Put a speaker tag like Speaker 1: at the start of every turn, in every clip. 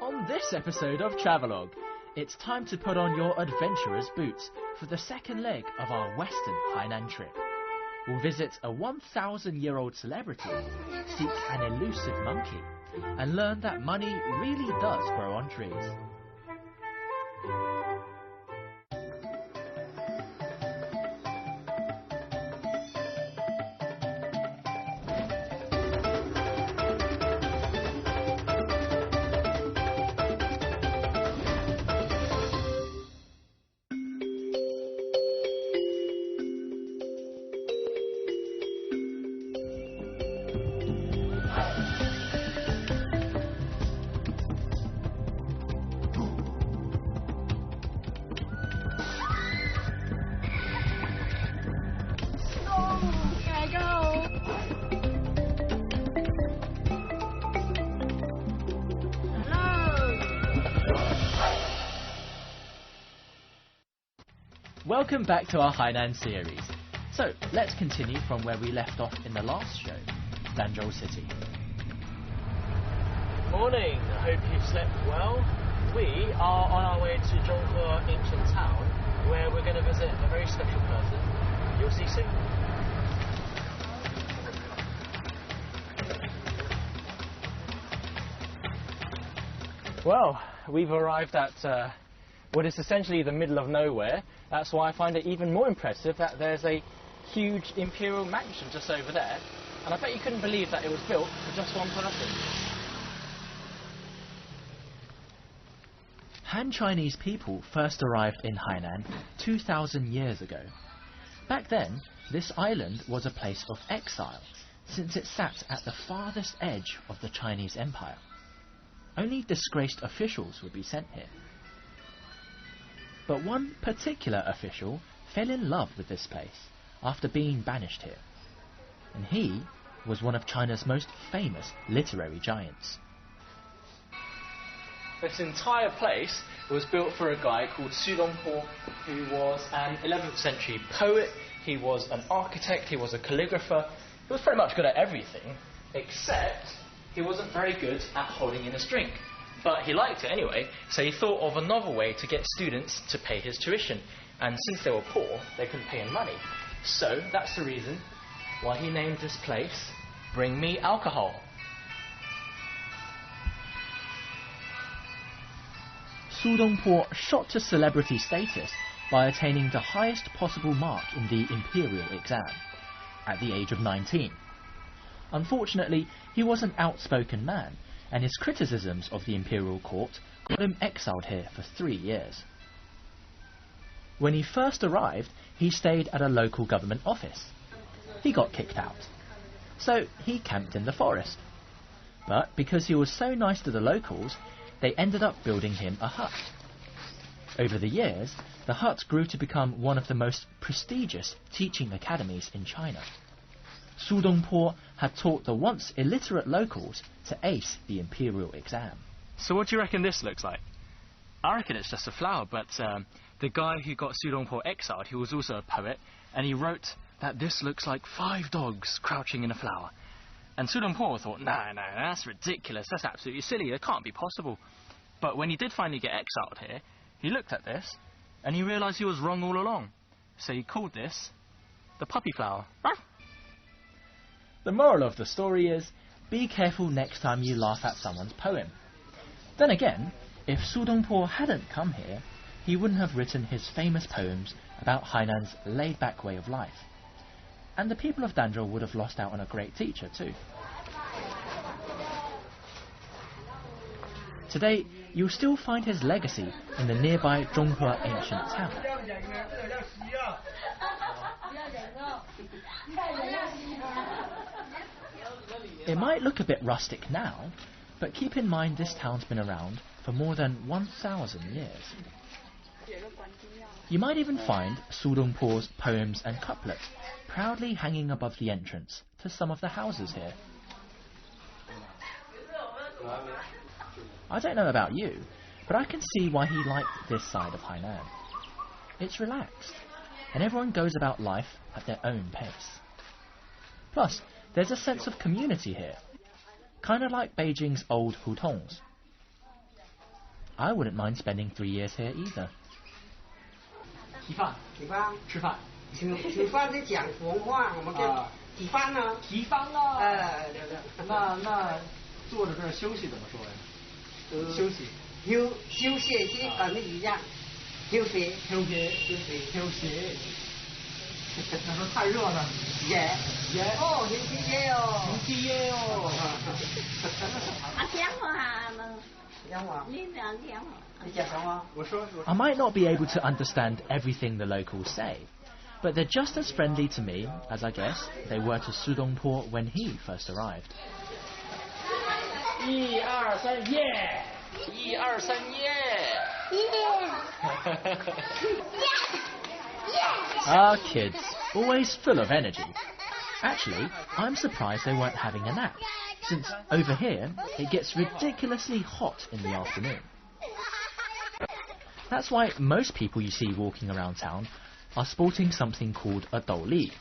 Speaker 1: On this episode of Travelogue, it's time to put on your adventurer's boots for the second leg of our Western Hainan trip. We'll visit a 1,000-year-old celebrity, seek an elusive monkey, and learn that money really does grow on trees. Welcome back to our Hainan series. So, let's continue from where we left off in the last show, Danzhou City. Morning, I hope you've slept well. We are on our way to Zhonghe ancient town, where we're going to visit a very special person. You'll see soon. Well, we've arrived at what is essentially the middle of nowhere. That's why I find it even more impressive that there's a huge imperial mansion just over there, and I bet you couldn't believe that it was built for just one person. Han Chinese people first arrived in Hainan 2,000 years ago. Back then, this island was a place of exile, since it sat at the farthest edge of the Chinese Empire. Only disgraced officials would be sent here. But one particular official fell in love with this place after being banished here. And he was one of China's most famous literary giants. This entire place was built for a guy called Su Dongpo, who was an 11th century poet, he was an architect, he was a calligrapher. He was pretty much good at everything, except he wasn't very good at holding in his drink. But he liked it anyway, so he thought of a novel way to get students to pay his tuition. And since they were poor, they couldn't pay him money. So that's the reason why he named this place Bring Me Alcohol. Su Dongpo shot to celebrity status by attaining the highest possible mark in the imperial exam, at the age of 19. Unfortunately, he was an outspoken man, and his criticisms of the imperial court got him exiled here for 3 years. When he first arrived, he stayed at a local government office. He got kicked out. So he camped in the forest. But because he was so nice to the locals, they ended up building him a hut. Over the years, the hut grew to become one of the most prestigious teaching academies in China. Su Dongpo had taught the once illiterate locals to ace the imperial exam. So what do you reckon this looks like? I reckon it's just a flower, but the guy who got Su Dongpo exiled, he was also a poet, and he wrote that this looks like 5 dogs crouching in a flower. And Su Dongpo thought, no, that's ridiculous, that's absolutely silly, it can't be possible. But when he did finally get exiled here, he looked at this, and he realised he was wrong all along. So he called this the puppy flower. The moral of the story is, be careful next time you laugh at someone's poem. Then again, if Su Dongpo hadn't come here, he wouldn't have written his famous poems about Hainan's laid-back way of life. And the people of Danzhou would have lost out on a great teacher too. Today, you'll still find his legacy in the nearby Zhonghe ancient town. It might look a bit rustic now, but keep in mind this town's been around for more than 1,000 years. You might even find Su Dongpo's poems and couplets proudly hanging above the entrance to some of the houses here. I don't know about you, but I can see why he liked this side of Hainan. It's relaxed, and everyone goes about life at their own pace. Plus, there's a sense of community here, kind of like Beijing's old hutongs. I wouldn't mind spending 3 years here either.
Speaker 2: 提饭，
Speaker 3: 提饭，
Speaker 2: 吃饭，
Speaker 3: 吃饭是讲普通话，我们叫提饭呢。
Speaker 2: 提饭啊！
Speaker 3: 对。
Speaker 2: 那坐着这儿休息怎么说呀？休息。
Speaker 3: 休息是跟你一样，休息。
Speaker 2: 那说太热呢？
Speaker 3: 热。哦，天气热哦。
Speaker 2: 天气热哦。
Speaker 3: 讲话。你讲什么？
Speaker 2: 我说。
Speaker 1: I might not be able to understand everything the locals say, but they're just as friendly to me as I guess they were to Sudongpo when he first arrived.
Speaker 2: 1、2、3，耶！1、2、3，耶！
Speaker 1: Ah, kids, always full of energy. Actually, I'm surprised they weren't having a nap, since over here it gets ridiculously hot in the afternoon. That's why most people you see walking around town are sporting something called a doli,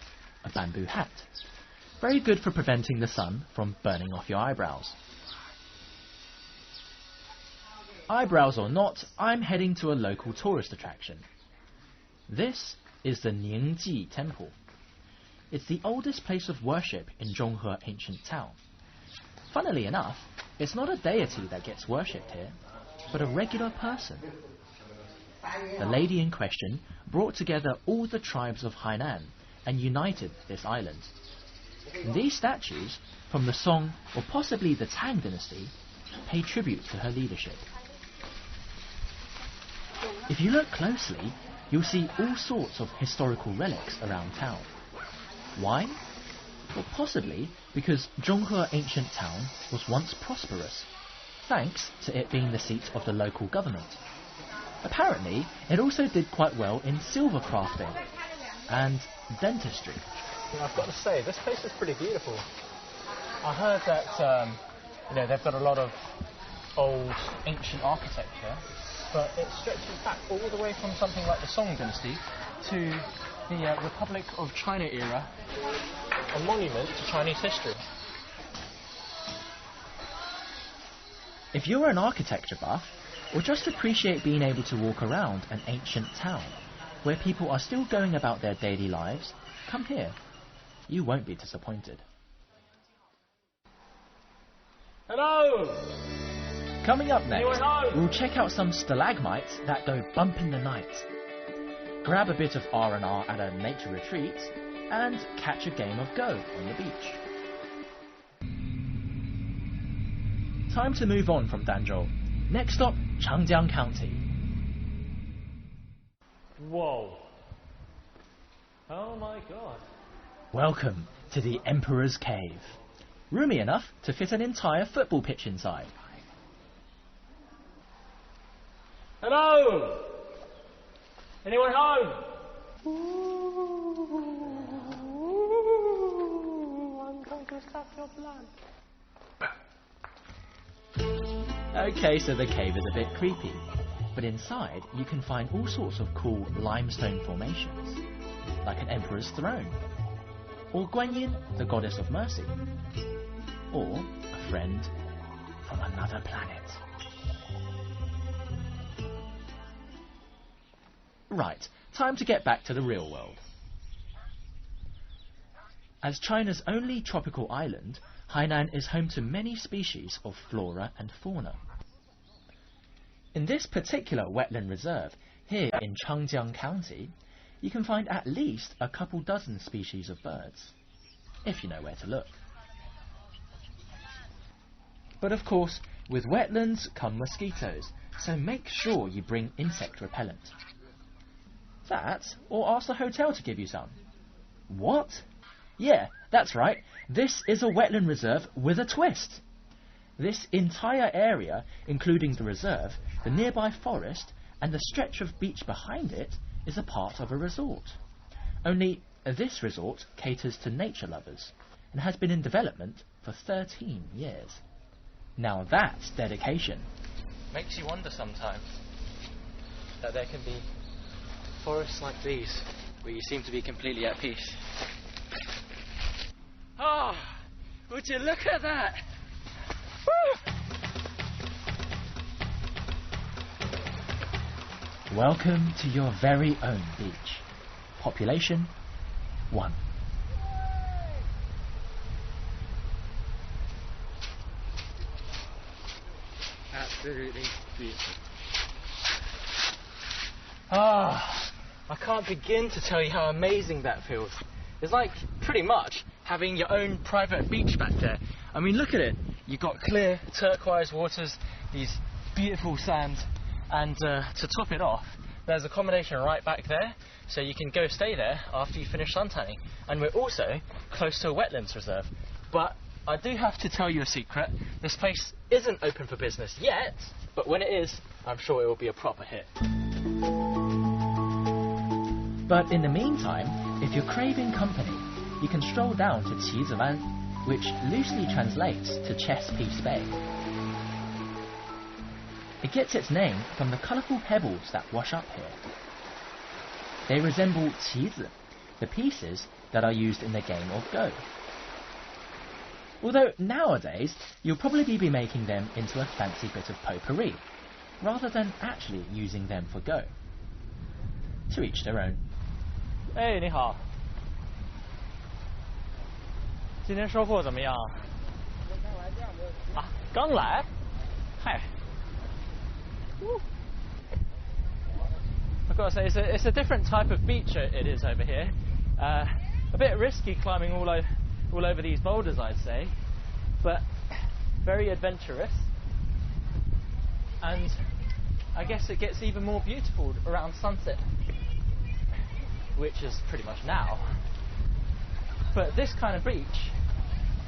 Speaker 1: a bamboo hat. Very good for preventing the sun from burning off your eyebrows. Eyebrows or not, I'm heading to a local tourist attraction. This is the Ningji Temple. It's the oldest place of worship in Zhonghe ancient town. Funnily enough, it's not a deity that gets worshipped here, but a regular person. The lady in question brought together all the tribes of Hainan and united this island. And these statues, from the Song or possibly the Tang dynasty, pay tribute to her leadership. If you look closely, you'll see all sorts of historical relics around town. Why? Well, possibly because Zhonghe ancient town was once prosperous, thanks to it being the seat of the local government. Apparently, it also did quite well in silver crafting and dentistry.
Speaker 2: I've got to say, this place is pretty beautiful. I heard that they've got a lot of old ancient architecture, but it stretches back all the way from something like the Song dynasty to the Republic of China era, a monument to Chinese history.
Speaker 1: If you're an architecture buff, or just appreciate being able to walk around an ancient town where people are still going about their daily lives, come here. You won't be disappointed.
Speaker 2: Hello!
Speaker 1: Coming up next, we'll check out some stalagmites that go bump in the night, grab a bit of R&R at a nature retreat, and catch a game of Go on the beach. Time to move on from Danzhou. Next stop, Changjiang County.
Speaker 2: Whoa. Oh my god.
Speaker 1: Welcome to the Emperor's Cave. Roomy enough to fit an entire football pitch inside.
Speaker 2: Hello! Anyone home? I'm going to suck your blood.
Speaker 1: Okay, so the cave is a bit creepy, but inside you can find all sorts of cool limestone formations, like an emperor's throne, or Guanyin, the goddess of mercy, or a friend from another planet. Right, time to get back to the real world. As China's only tropical island, Hainan is home to many species of flora and fauna. In this particular wetland reserve, here in Changjiang County, you can find at least a couple dozen species of birds, if you know where to look. But of course, with wetlands come mosquitoes, so make sure you bring insect repellent. That, or ask the hotel to give you some. What? Yeah, that's right, this is a wetland reserve with a twist. This entire area, including the reserve, the nearby forest, and the stretch of beach behind it, is a part of a resort. Only this resort caters to nature lovers, and has been in development for 13 years. Now that's dedication.
Speaker 2: Makes you wonder sometimes that there can be forests like these, where you seem to be completely at peace. Oh, would you look at that? Woo!
Speaker 1: Welcome to your very own beach. Population 1.
Speaker 2: Absolutely beautiful. I can't begin to tell you how amazing that feels. It's like pretty much having your own private beach back there. I mean, look at it. You've got clear turquoise waters, these beautiful sands, and to top it off, there's accommodation right back there, so you can go stay there after you finish suntanning. And we're also close to a wetlands reserve. But I do have to tell you a secret. This place isn't open for business yet, but when it is, I'm sure it will be a proper hit.
Speaker 1: But in the meantime, if you're craving company, you can stroll down to Qiziwan, which loosely translates to Chess Piece Bay. It gets its name from the colourful pebbles that wash up here. They resemble qizi, the pieces that are used in the game of Go. Although nowadays, you'll probably be making them into a fancy bit of potpourri, rather than actually using them for Go. To each their own.
Speaker 2: 哎，你好，今天收获怎么样？啊，刚来？嗨。I've got to say, it's a different type of beach it is over here. A bit risky climbing all over these boulders, I'd say, but very adventurous. And I guess it gets even more beautiful around sunset, which is pretty much now. But this kind of beach,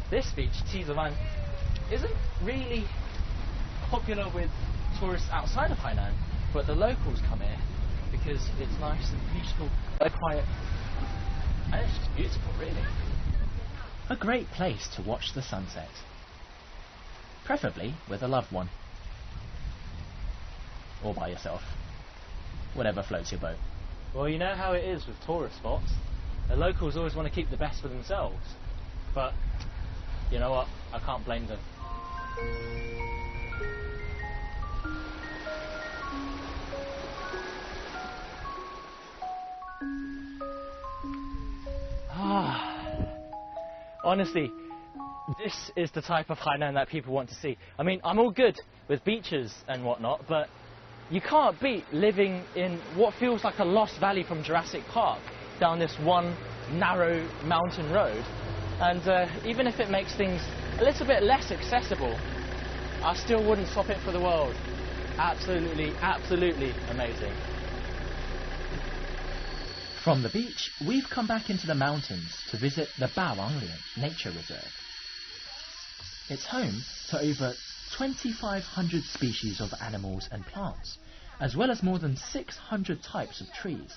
Speaker 2: this beach, Qiziwan, isn't really popular with tourists outside of Hainan, but the locals come here because it's nice and peaceful, very quiet, and it's just beautiful, really.
Speaker 1: A great place to watch the sunset, preferably with a loved one, or by yourself, whatever floats your boat.
Speaker 2: Well, you know how it is with tourist spots. The locals always want to keep the best for themselves, but you know what? I can't blame them. Honestly, this is the type of Hainan that people want to see. I mean, I'm all good with beaches and whatnot, but you can't beat living in what feels like a lost valley from Jurassic Park down this one narrow mountain road. And even if it makes things a little bit less accessible, I still wouldn't swap it for the world. Absolutely, absolutely amazing.
Speaker 1: From the beach, we've come back into the mountains to visit the Bawangling Nature Reserve. It's home to over 2,500 species of animals and plants, as well as more than 600 types of trees.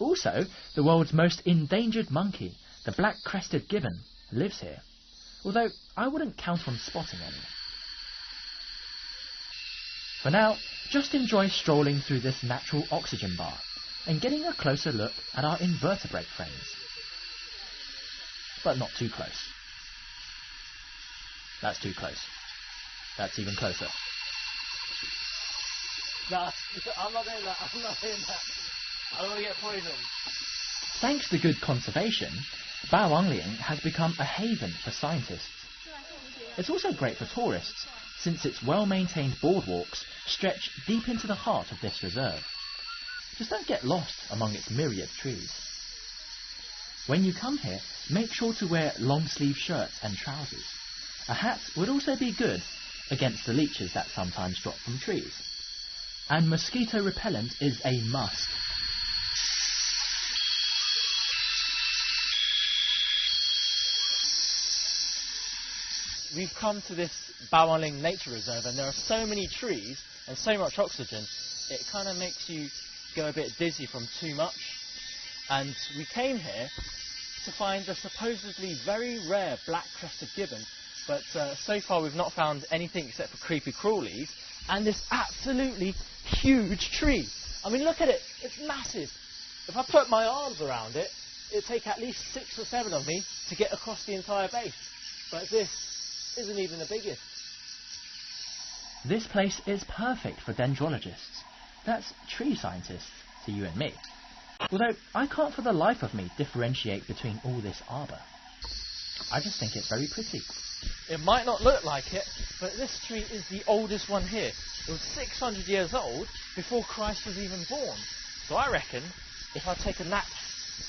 Speaker 1: Also, the world's most endangered monkey, the black-crested gibbon, lives here, although I wouldn't count on spotting any. For now, just enjoy strolling through this natural oxygen bar and getting a closer look at our invertebrate friends. But not too close. That's too close. That's even closer.
Speaker 2: Nah, I'm not doing that. I'm not doing that. I don't want to get poisoned.
Speaker 1: Thanks to good conservation, Bawangling has become a haven for scientists. It's also great for tourists, since its well-maintained boardwalks stretch deep into the heart of this reserve. Just don't get lost among its myriad trees. When you come here, make sure to wear long-sleeve shirts and trousers. A hat would also be good against the leeches that sometimes drop from trees. And mosquito repellent is a must.
Speaker 2: We've come to this Bawangling Nature Reserve and there are so many trees and so much oxygen, it kind of makes you go a bit dizzy from too much. And we came here to find a supposedly very rare black-crested gibbon, but so far we've not found anything except for creepy crawlies and this absolutely huge tree. I mean, look at it, it's massive. If I put my arms around it, it'd take at least 6 or 7 of me to get across the entire base. But this isn't even the biggest.
Speaker 1: This place is perfect for dendrologists. That's tree scientists to you and me. Although I can't for the life of me differentiate between all this arbour. I just think it's very pretty.
Speaker 2: It might not look like it, but this tree is the oldest one here. It was 600 years old before Christ was even born. So I reckon if I take a nap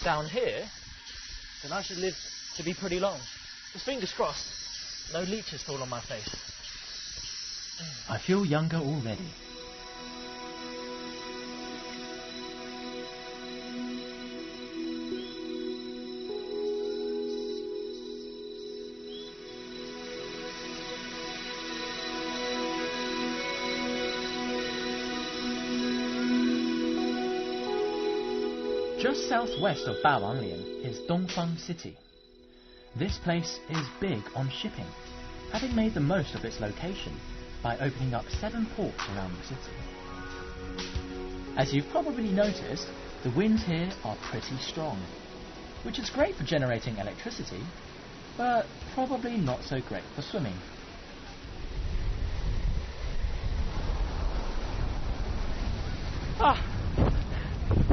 Speaker 2: down here, then I should live to be pretty long. Just fingers crossed, no leeches fall on my face.
Speaker 1: I feel younger already. Just southwest of Bawanglian is Dongfang City. This place is big on shipping, having made the most of its location by opening up 7 ports around the city. As you've probably noticed, the winds here are pretty strong, which is great for generating electricity, but probably not so great for swimming.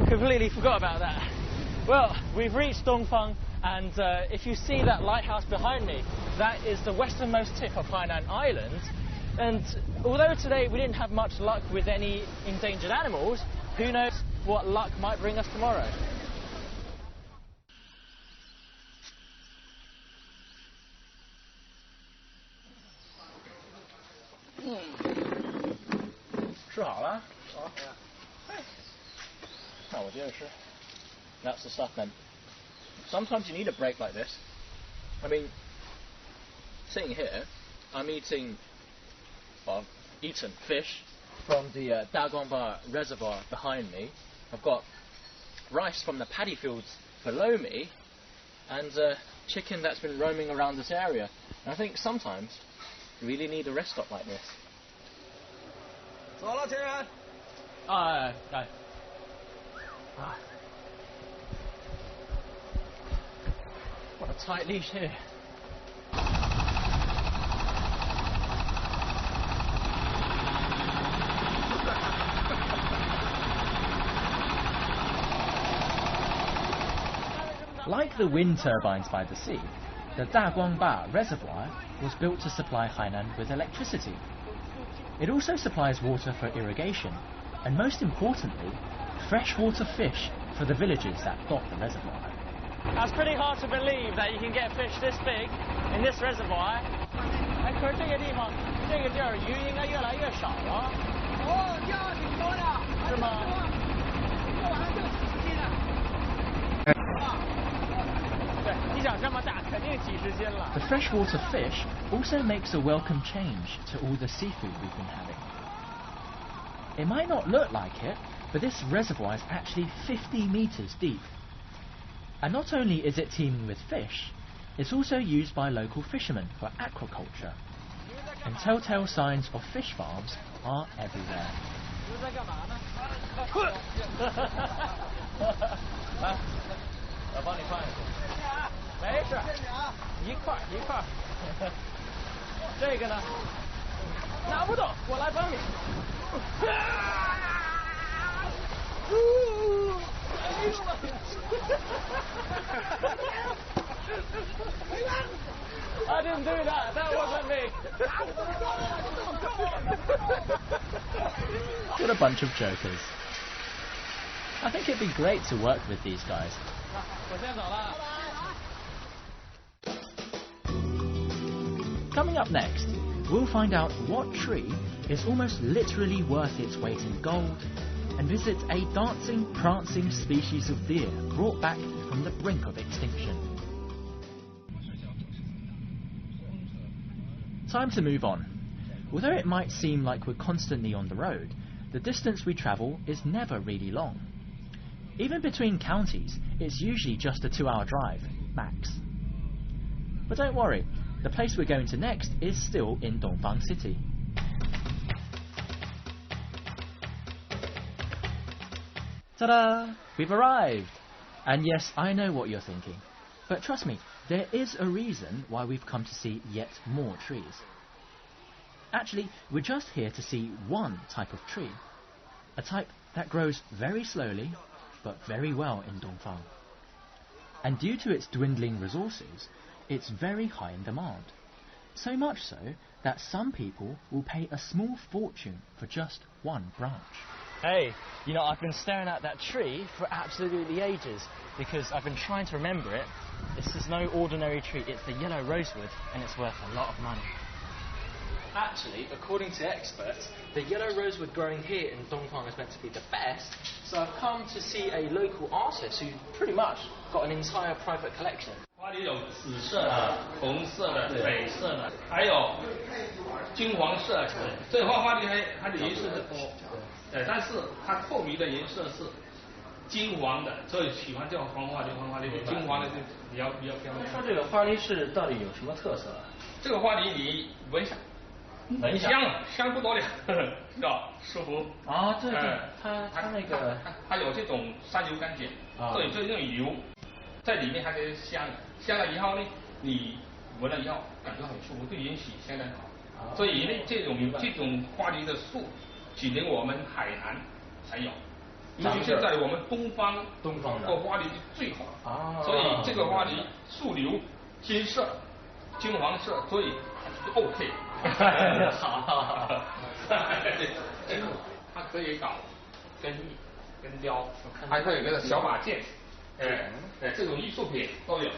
Speaker 2: Completely forgot about that. Well, we've reached Dongfang, and if you see that lighthouse behind me, that is the westernmost tip of Hainan Island. And although today we didn't have much luck with any endangered animals, who knows what luck might bring us tomorrow. That's the stuff, then. Sometimes you need a break like this. I mean, sitting here, I'm eaten fish from the Daguangba reservoir behind me. I've got rice from the paddy fields below me, and chicken that's been roaming around this area. And I think sometimes you really need a rest stop like this. What a tight leash here.
Speaker 1: Like the wind turbines by the sea, the Daguangba reservoir was built to supply Hainan with electricity. It also supplies water for irrigation, and most importantly, freshwater fish for the villages that dot the reservoir.
Speaker 2: That's pretty hard to believe that you can get fish this big in this reservoir. 可是这个地方，这个地儿鱼应该越来越少了。哦，钓的挺多的。是吗？这晚上就几十斤了。对，你想这么大，肯定几十斤了。
Speaker 1: The freshwater fish also makes a welcome change to all the seafood we've been having. It might not look like it, but this reservoir is actually 50 meters deep. And not only is it teeming with fish, it's also used by local fishermen for aquaculture. And telltale signs of fish farms are everywhere.
Speaker 2: I didn't do that. That wasn't me.
Speaker 1: What a bunch of jokers. I think it'd be great to work with these guys. Coming up next, we'll find out what tree is almost literally worth its weight in gold and visit a dancing, prancing species of deer brought back from the brink of extinction. Time to move on. Although it might seem like we're constantly on the road, the distance we travel is never really long. Even between counties, it's usually just a 2-hour drive, max. But don't worry, the place we're going to next is still in Dongfang City. Ta-da! We've arrived! And yes, I know what you're thinking. But trust me, there is a reason why we've come to see yet more trees. Actually, we're just here to see one type of tree. a type that grows very slowly but very well in Dongfang. And due to its dwindling resources, it's very high in demand. So much so that some people will pay a small fortune for just one branch. Hey, you know, I've been staring at that tree for absolutely ages because I've been trying to remember it. This is no ordinary tree, it's the yellow rosewood, and it's worth a lot of money. Actually, according to experts, the yellow rosewood growing here in Dongfang is meant to be the best, so I've come to see a local artist who pretty much got an entire private collection.
Speaker 4: 花梨有紫色的、红色的、北色的，还有金黄色的。这花梨它的颜色是多，但是它透明的颜色是金黄的，所以喜欢叫黄花梨。金黄的就比较漂亮。
Speaker 1: 说这个花梨是到底有什么特色？
Speaker 4: 这个花梨你闻一下，香不得了，是吧？舒服。啊，对，它那个它有这种三硫甘碱，对，就那种油在里面，它是香的。香了以后呢，你闻了以后感觉很舒服，对人体相当好。所以呢，这种花梨的树，只能我们海南才有。因为现在我们东方的花梨最好，所以这个花梨树瘤金色、金黄色，所以它就 OK。好，它可以搞根艺、根雕，还可以那个小马剑，这种艺术品都有。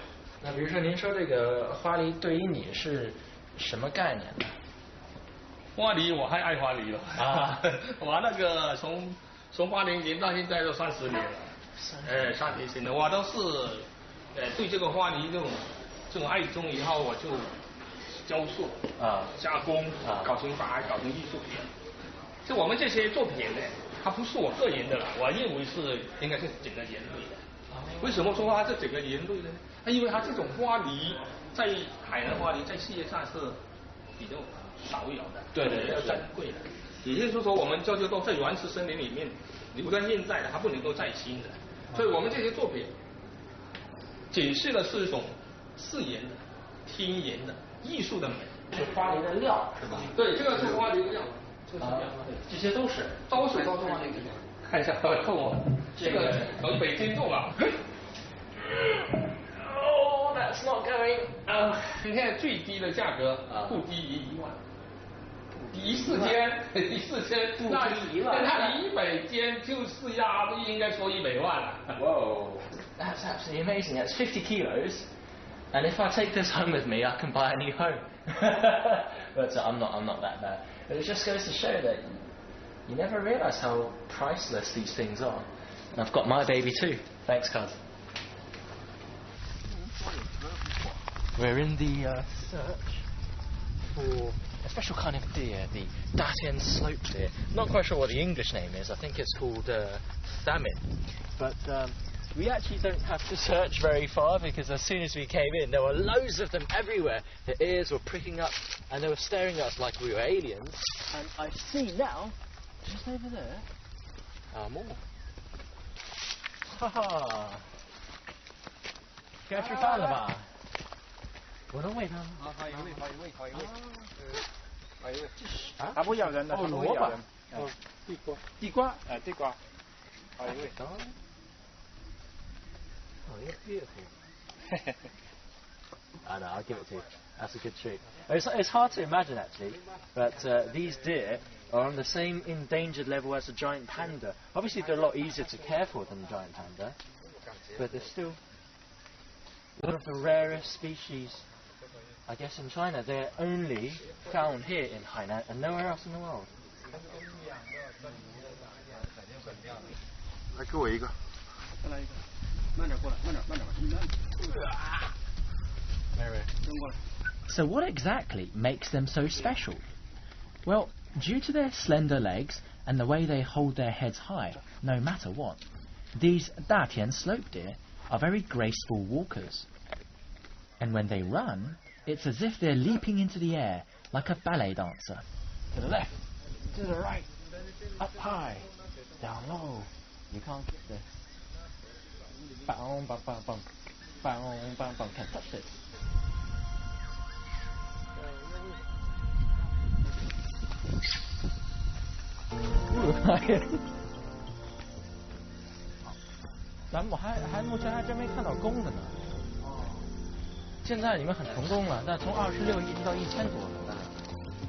Speaker 1: 那比如说您说这个花梨对于你是什么概念呢？
Speaker 4: 花梨我还爱花梨了啊！我那个从80年到现在都30年了，30年了，我都是对这个花梨这种爱中以后，我就雕塑加工搞成艺术品。就我们这些作品呢，它不是我个人的了，我认为是应该是整个人类的。为什么说它是整个人类呢？因为它这种花梨在海南花梨在世界上是比较少有的，对，比较珍贵的。也就是说，我们叫做在原始森林里面留在现在的，它不能够再新的。所以我们这些作品解释的是一种自然的、天然的艺术的美。
Speaker 1: 是花梨的料是吧？
Speaker 4: 对，这个是花梨的料，
Speaker 1: 这些都是
Speaker 4: 花梨的料。看一下，看我这个从北京做了。
Speaker 1: Oh, that's not going.
Speaker 4: 现在最低的价格不低于1万，14间，那你100间就是应该说100万了。
Speaker 1: Whoa, that's absolutely amazing. That's 50 kilos, and if I take this home with me, I can buy a new home. But I'm not that bad. But it just goes to show that you never realise how priceless these things are. And I've got my baby too. Thanks, cuz. We're in the search for a special kind of deer, the Datian slope deer. Not quite sure what the English name is. I think it's called Thamin. But we actually don't have to search very far because as soon as we came in, there were loads of them everywhere. Their ears were pricking up and they were staring at us like we were aliens. And I see now, just over there, more. Ha ha! 该吃饭了吧？我能喂它吗？好一喂。
Speaker 2: 它不咬人的，
Speaker 1: 萝卜。地瓜。
Speaker 2: 地瓜。好一喂。
Speaker 1: Oh, you're beautiful. I know, I'll give it to you. That's a good treat. It's hard to imagine actually, but these deer are on the same endangered level as a giant panda. Obviously they're a lot easier to care for than a giant panda, but they're still one of the rarest species, I guess, in China. They're only found here in Hainan and nowhere else in the world.
Speaker 2: 来，给我一个。再来一个。慢点过来，慢点。
Speaker 1: So what exactly makes them so special? Well, due to their slender legs and the way they hold their heads high, no matter what, these Datian slope deer are very graceful walkers. And when they run, it's as if they're leaping into the air like a ballet dancer. To the left, to the right, up high, down low. You can't get this. Bang, bang, bang, bang. Bang, bang, bang. Can't touch this.
Speaker 2: 咱们目前还真没看到公的呢。现在你们很成功了，但从26一直到1000多了，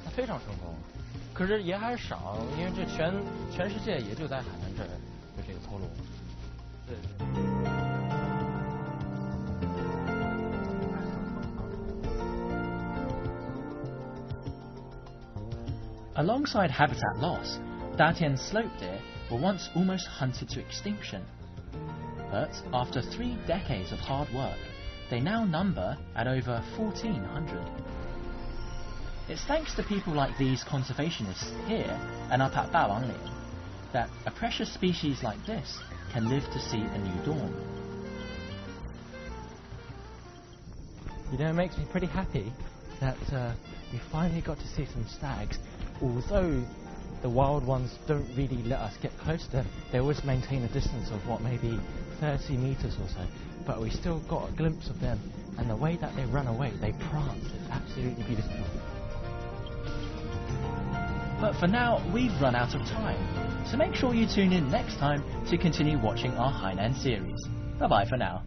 Speaker 2: 那非常成功。可是也还少，因为这全世界也就在海南这儿有这个头颅。对。
Speaker 1: Alongside habitat loss, Datian slope deer were once almost hunted to extinction. But after 3 decades of hard work, they now number at over 1,400. It's thanks to people like these conservationists here and up at Bawanglian that a precious species like this can live to see a new dawn.
Speaker 2: You know, it makes me pretty happy that we finally got to see some stags. Although the wild ones don't really let us get close to them, they always maintain a distance of maybe 30 meters or so. But we still got a glimpse of them, and the way that they run away, they prance. It's absolutely beautiful.
Speaker 1: But for now, we've run out of time, so make sure you tune in next time to continue watching our Hainan series. Bye bye for now.